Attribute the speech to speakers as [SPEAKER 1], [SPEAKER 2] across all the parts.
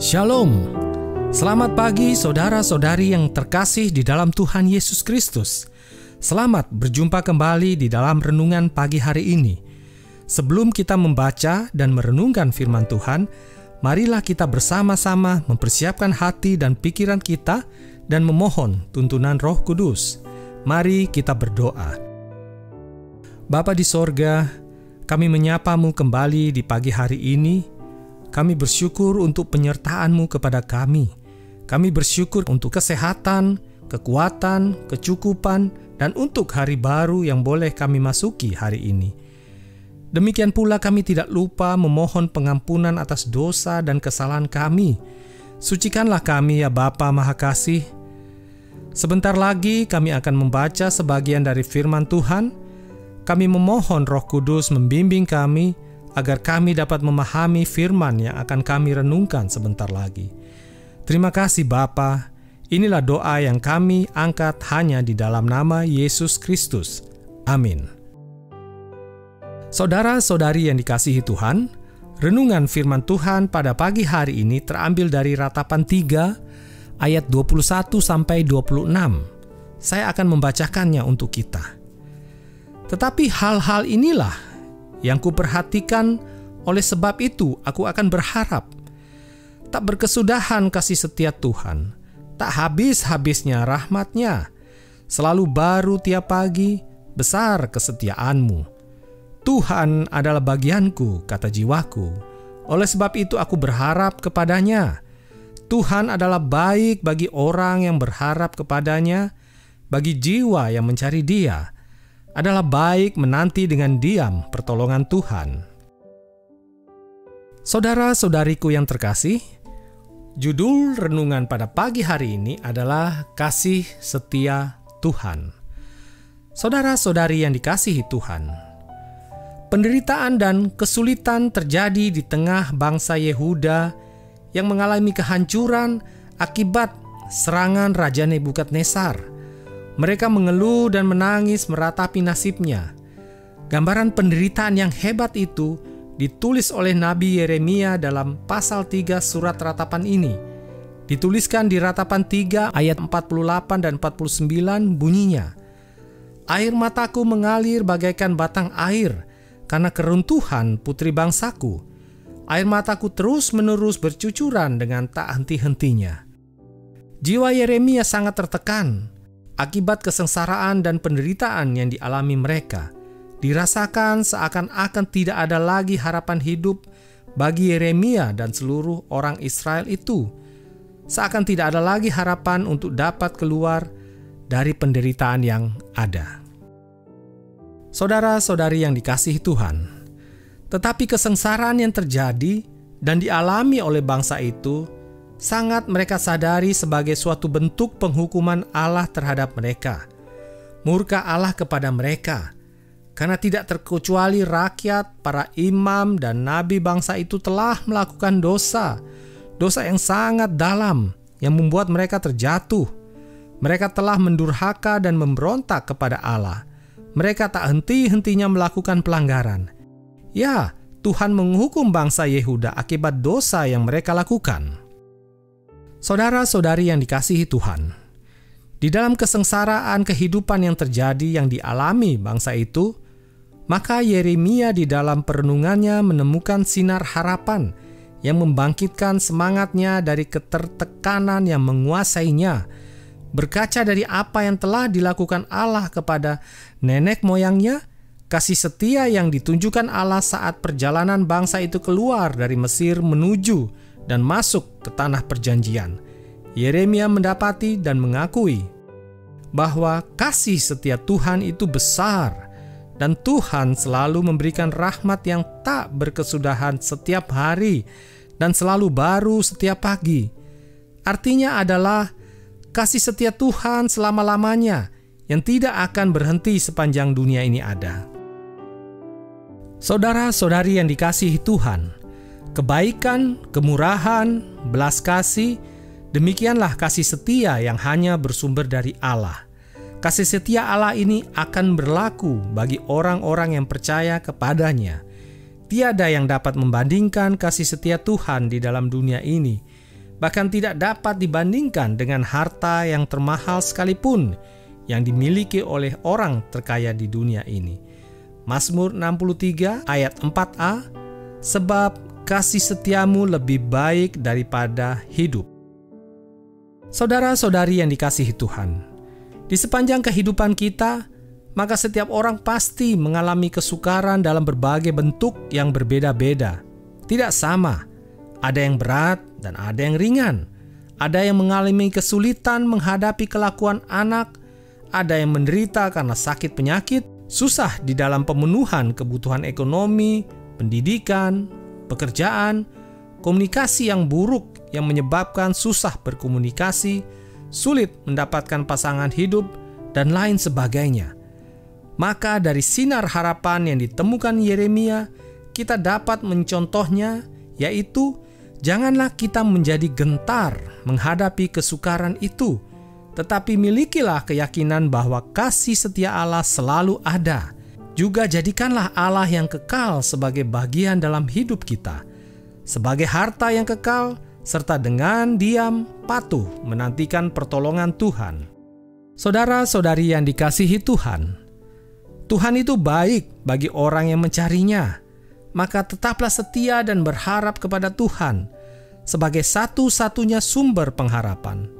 [SPEAKER 1] Shalom. Selamat pagi saudara-saudari yang terkasih di dalam Tuhan Yesus Kristus. Selamat berjumpa kembali di dalam renungan pagi hari ini. Sebelum kita membaca dan merenungkan firman Tuhan, marilah kita bersama-sama mempersiapkan hati dan pikiran kita dan memohon tuntunan Roh Kudus. Mari kita berdoa. Bapa di sorga, kami menyapamu kembali di pagi hari ini. Kami bersyukur untuk penyertaan-Mu kepada kami. Kami bersyukur untuk kesehatan, kekuatan, kecukupan, dan untuk hari baru yang boleh kami masuki hari ini. Demikian pula kami tidak lupa memohon pengampunan atas dosa dan kesalahan kami. Sucikanlah kami ya Bapa Maha Kasih. Sebentar lagi kami akan membaca sebagian dari firman Tuhan. Kami memohon Roh Kudus membimbing kami agar kami dapat memahami firman yang akan kami renungkan sebentar lagi. Terima kasih Bapa. Inilah doa yang kami angkat hanya di dalam nama Yesus Kristus. Amin. Saudara-saudari yang dikasihi Tuhan, renungan firman Tuhan pada pagi hari ini terambil dari Ratapan 3 ayat 21-26. Saya akan membacakannya untuk kita. Tetapi hal-hal inilah yang kuperhatikan, oleh sebab itu aku akan berharap. Tak berkesudahan kasih setia Tuhan, tak habis-habisnya rahmat-Nya. Selalu baru tiap pagi, besar kesetiaan-Mu. Tuhan adalah bagianku, kata jiwaku. Oleh sebab itu aku berharap kepada-Nya. Tuhan adalah baik bagi orang yang berharap kepada-Nya, bagi jiwa yang mencari Dia. Adalah baik menanti dengan diam pertolongan Tuhan. Saudara-saudariku yang terkasih, judul renungan pada pagi hari ini adalah Kasih Setia Tuhan. Saudara-saudari yang dikasihi Tuhan, penderitaan dan kesulitan terjadi di tengah bangsa Yehuda yang mengalami kehancuran akibat serangan Raja Nebukadnezar. Mereka mengeluh dan menangis meratapi nasibnya. Gambaran penderitaan yang hebat itu ditulis oleh Nabi Yeremia dalam pasal 3 surat Ratapan ini. Dituliskan di Ratapan 3 ayat 48 dan 49 bunyinya, "Air mataku mengalir bagaikan batang air karena keruntuhan putri bangsaku. Air mataku terus-menerus bercucuran dengan tak henti-hentinya." Jiwa Yeremia sangat tertekan akibat kesengsaraan dan penderitaan yang dialami mereka. Dirasakan seakan-akan tidak ada lagi harapan hidup bagi Yeremia dan seluruh orang Israel itu. Seakan tidak ada lagi harapan untuk dapat keluar dari penderitaan yang ada. Saudara-saudari yang dikasihi Tuhan, tetapi kesengsaraan yang terjadi dan dialami oleh bangsa itu sangat mereka sadari sebagai suatu bentuk penghukuman Allah terhadap mereka. Murka Allah kepada mereka, karena tidak terkecuali rakyat, para imam dan nabi bangsa itu telah melakukan dosa yang sangat dalam yang membuat mereka terjatuh. Mereka telah mendurhaka dan memberontak kepada Allah. Mereka tak henti-hentinya melakukan pelanggaran. Ya, Tuhan menghukum bangsa Yehuda akibat dosa yang mereka lakukan. Saudara-saudari yang dikasihi Tuhan, di dalam kesengsaraan kehidupan yang terjadi yang dialami bangsa itu, maka Yeremia di dalam perenungannya menemukan sinar harapan yang membangkitkan semangatnya dari ketertekanan yang menguasainya. Berkaca dari apa yang telah dilakukan Allah kepada nenek moyangnya, kasih setia yang ditunjukkan Allah saat perjalanan bangsa itu keluar dari Mesir menuju dan masuk ke tanah perjanjian. Yeremia mendapati dan mengakui bahwa kasih setia Tuhan itu besar dan Tuhan selalu memberikan rahmat yang tak berkesudahan setiap hari dan selalu baru setiap pagi. Artinya adalah kasih setia Tuhan selama-lamanya yang tidak akan berhenti sepanjang dunia ini ada. Saudara-saudari yang dikasihi Tuhan, kebaikan, kemurahan, belas kasih, demikianlah kasih setia yang hanya bersumber dari Allah. Kasih setia Allah ini akan berlaku bagi orang-orang yang percaya kepada-Nya. Tiada yang dapat membandingkan kasih setia Tuhan di dalam dunia ini. bahkan tidak dapat dibandingkan dengan harta yang termahal sekalipun yang dimiliki oleh orang terkaya di dunia ini. Mazmur 63 ayat 4a, sebab kasih setiamu lebih baik daripada hidup. Saudara-saudari yang dikasihi Tuhan, di sepanjang kehidupan kita, maka setiap orang pasti mengalami kesukaran dalam berbagai bentuk yang berbeda-beda. Tidak sama, ada yang berat dan ada yang ringan. Ada yang mengalami kesulitan menghadapi kelakuan anak, ada yang menderita karena sakit penyakit, susah di dalam pemenuhan kebutuhan ekonomi, pendidikan, pekerjaan, komunikasi yang buruk yang menyebabkan susah berkomunikasi, sulit mendapatkan pasangan hidup, dan lain sebagainya. Maka dari sinar harapan yang ditemukan Yeremia, kita dapat mencontohnya, yaitu janganlah kita menjadi gentar menghadapi kesukaran itu, tetapi milikilah keyakinan bahwa kasih setia Allah selalu ada. Juga jadikanlah Allah yang kekal sebagai bagian dalam hidup kita, sebagai harta yang kekal, serta dengan diam patuh menantikan pertolongan Tuhan. Saudara-saudari yang dikasihi Tuhan, Tuhan itu baik bagi orang yang mencarinya, maka tetaplah setia dan berharap kepada Tuhan sebagai satu-satunya sumber pengharapan.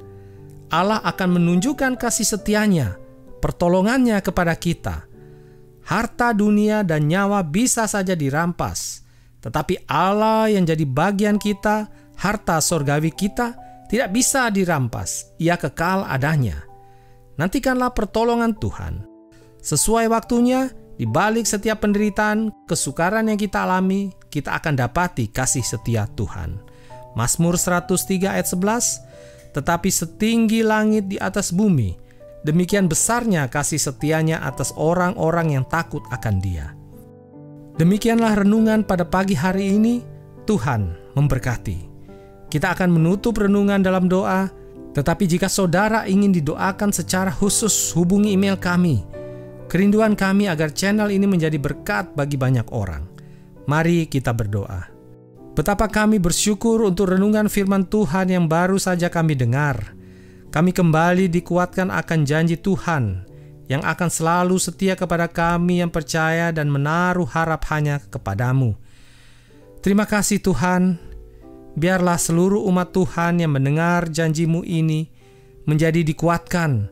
[SPEAKER 1] Allah akan menunjukkan kasih setianya, pertolongannya kepada kita. Harta dunia dan nyawa bisa saja dirampas, tetapi Allah yang jadi bagian kita, harta sorgawi kita, tidak bisa dirampas. Ia kekal adanya. Nantikanlah pertolongan Tuhan. Sesuai waktunya, di balik setiap penderitaan, kesukaran yang kita alami, kita akan dapati kasih setia Tuhan. Mazmur 103 ayat 11, tetapi setinggi langit di atas bumi, demikian besarnya kasih setianya atas orang-orang yang takut akan Dia. Demikianlah renungan pada pagi hari ini. Tuhan memberkati. Kita akan menutup renungan dalam doa, tetapi jika saudara ingin didoakan secara khusus, hubungi email kami. Kerinduan kami agar channel ini menjadi berkat bagi banyak orang. Mari kita berdoa. Betapa kami bersyukur untuk renungan firman Tuhan yang baru saja kami dengar. Kami kembali dikuatkan akan janji Tuhan yang akan selalu setia kepada kami yang percaya dan menaruh harap hanya kepadamu. Terima kasih Tuhan, biarlah seluruh umat Tuhan yang mendengar janji-Mu ini menjadi dikuatkan,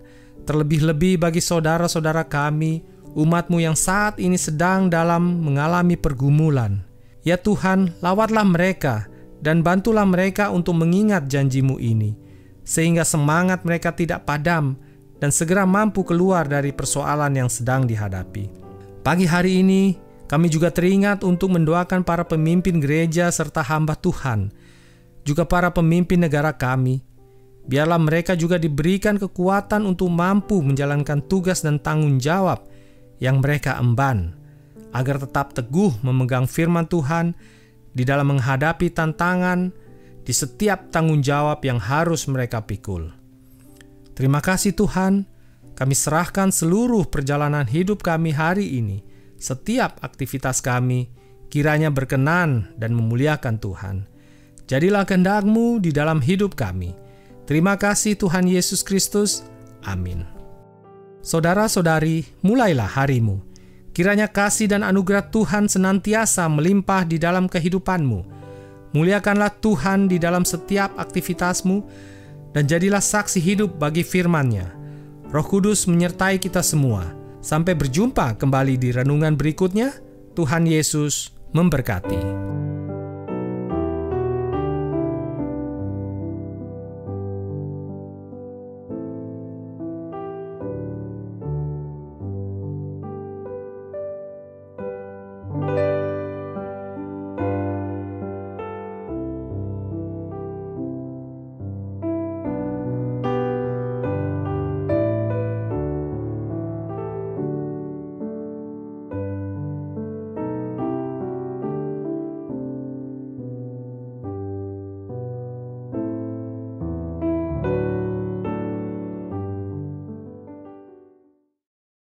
[SPEAKER 1] terlebih-lebih bagi saudara-saudara kami, umat-Mu yang saat ini sedang dalam mengalami pergumulan. Ya Tuhan, lawatlah mereka dan bantulah mereka untuk mengingat janji-Mu ini, sehingga semangat mereka tidak padam dan segera mampu keluar dari persoalan yang sedang dihadapi. Pagi hari ini, kami juga teringat untuk mendoakan para pemimpin gereja serta hamba Tuhan, juga para pemimpin negara kami. Biarlah mereka juga diberikan kekuatan untuk mampu menjalankan tugas dan tanggung jawab yang mereka emban, agar tetap teguh memegang firman Tuhan di dalam menghadapi tantangan di setiap tanggung jawab yang harus mereka pikul. Terima kasih Tuhan, kami serahkan seluruh perjalanan hidup kami hari ini, setiap aktivitas kami, kiranya berkenan dan memuliakan Tuhan. Jadilah kehendak-Mu di dalam hidup kami. Terima kasih Tuhan Yesus Kristus. Amin. Saudara-saudari, mulailah harimu. Kiranya kasih dan anugerah Tuhan senantiasa melimpah di dalam kehidupanmu. Muliakanlah Tuhan di dalam setiap aktivitasmu, dan jadilah saksi hidup bagi firman-Nya. Roh Kudus menyertai kita semua. Sampai berjumpa kembali di renungan berikutnya. Tuhan Yesus memberkati.